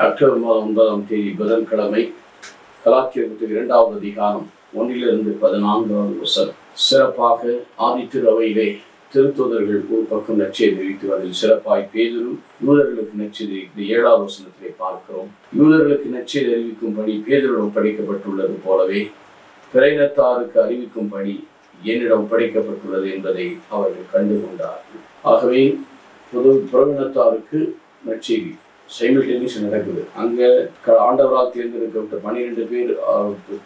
October மாதம் 9ஆம் தேதி புதன்கிழமை கலாத்தியருக்கு 2வது அதிகாரம் 1-14 வசனம். சிறப்பாக ஆதித்திரு அவையிலே திருத்தூதர்கள் ஒரு பக்கம் நற்செய்தி அறிவித்து அதில் சிறப்பாய் பேதுரு யூதர்களுக்கு நற்செய்தி அறிவித்து 7வது வசனத்திலே பார்க்கிறோம். யூதர்களுக்கு நற்செய்தி அறிவிக்கும்படி பேதுருவிடம் படைக்கப்பட்டுள்ளது போலவே பிறையினத்தாருக்கு அறிவிக்கும்படி என்னிடம் படைக்கப்பட்டுள்ளது என்பதை அவர்கள் கண்டுகொண்டார்கள். ஆகவே புறவினத்தாருக்கு நற்செய்தி சைமல்டேனியஸ் நடக்குது. அங்கே ஆண்டவரால் தேர்ந்தெடுக்கப்பட்ட 12 பேர்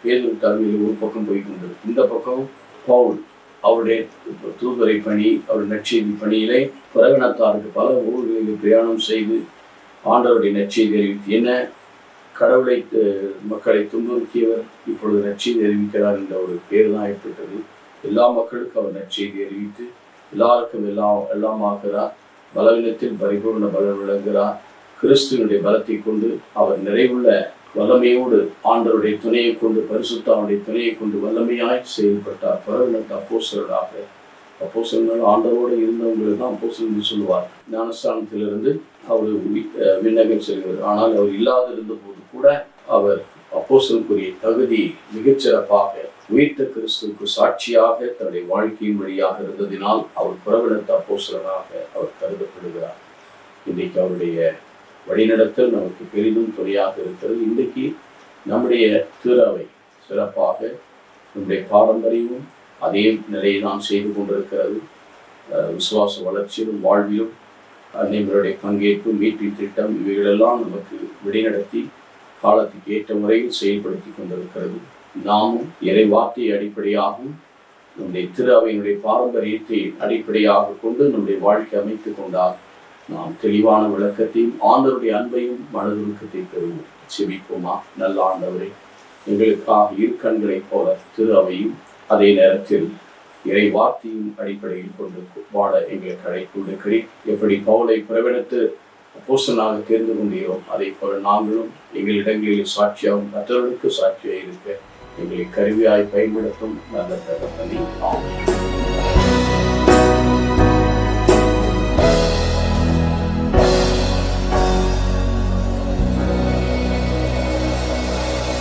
பேதுரு தலைமையில் ஒரு பக்கம் போய்கொண்டது. இந்த பக்கம் பவுல் அவருடைய தூதரை பணி, அவருடைய நற்செய்தி பணியிலே புறவினத்தாருக்கு பல ஊர்களில் பிரயாணம் செய்து ஆண்டவருடைய நற்செய்தி அறிவித்து என்ன கடவுளை மக்களை துன்புறுத்தியவர் இப்பொழுது நற்செய்தி அறிவிக்கிறார் என்ற ஒரு பேர் தான் ஏற்பட்டது. எல்லா மக்களுக்கும் அவர் நற்செய்தி அறிவித்து எல்லாருக்கும் எல்லாம் ஆகிறார். பலவீனத்தில் பரிபூர்ண பலம் விளங்குகிறார். கிறிஸ்துவனுடைய பலத்தை கொண்டு அவர் நிறைவுள்ள வல்லமையோடு ஆண்டவருடைய துணையை கொண்டு பரிசுத்தாவுடைய துணையை கொண்டு வல்லமையாய் செயல்பட்டார். பரவலத்து அப்போஸ்தலராக அப்போஸ்தலர்கள் ஆண்டவரோடு இருந்தவங்களுக்கு தான் அப்போஸ்தலர்கள் சொல்லுவார். ஞானஸ்தானத்திலிருந்து அவர் விண்ணகம் செல்கிறார். ஆனால் அவர் இல்லாது இருந்த போது கூட அவர் அப்போஸ்தலனுக்குரிய தகுதி மிகச்சிறப்பாக உயிர்த்த கிறிஸ்துவுக்கு சாட்சியாக தன்னுடைய வாழ்க்கையின் வழியாக இருந்ததினால் அவர் புறவினத்து அப்போஸ்தலராக அவர் கருதப்படுகிறார். இன்றைக்கு அவருடைய வழிநடத்தல் நமக்கு பெரிதும் துணையாக இருக்கிறது. இன்றைக்கு நம்முடைய திரு சிறப்பாக நம்முடைய பாரம்பரியமும் அதே நிலையை நாம் செய்து கொண்டிருக்கிறது. விசுவாச வளர்ச்சியிலும் வாழ்விலும் அன்னைவருடைய பங்கேற்பு மீட்பின் திட்டம் இவைகளெல்லாம் நமக்கு வழிநடத்தி காலத்துக்கு ஏற்ற முறையில் செயல்படுத்தி கொண்டிருக்கிறது. நாமும் இறை வார்த்தையை அடிப்படையாகவும் நம்முடைய திரு அவையினுடைய பாரம்பரியத்தை அடிப்படையாக கொண்டு நம்முடைய வாழ்க்கை அமைத்து கொண்டால் நாம் தெளிவான விளக்கத்தையும் ஆண்டவருடைய அன்பையும் மனதுருக்கத்தை பெறுவோம். செபிப்போமா. நல்ல ஆண்டவரே, எங்களுக்காக இருக்கண்களைப் போல திரு அவையும் அதே நேரத்தில் இறை வார்த்தையும் அடிப்படையில் கொண்டு வாழ எங்களுக்கு அழைக்கின்றீர். எப்படி பவுலை புறவினத்து அப்போஸ்தலனாக தேர்ந்து கொண்டீரோ அதை போல நாங்களும் எங்கள் இடங்களில் சாட்சியாகவும் மற்றவர்களுக்கு சாட்சியாக இருக்க எங்களை கருவியாய் பயன்படுத்தும் நல்ல தகப்பனே. ஆமென்.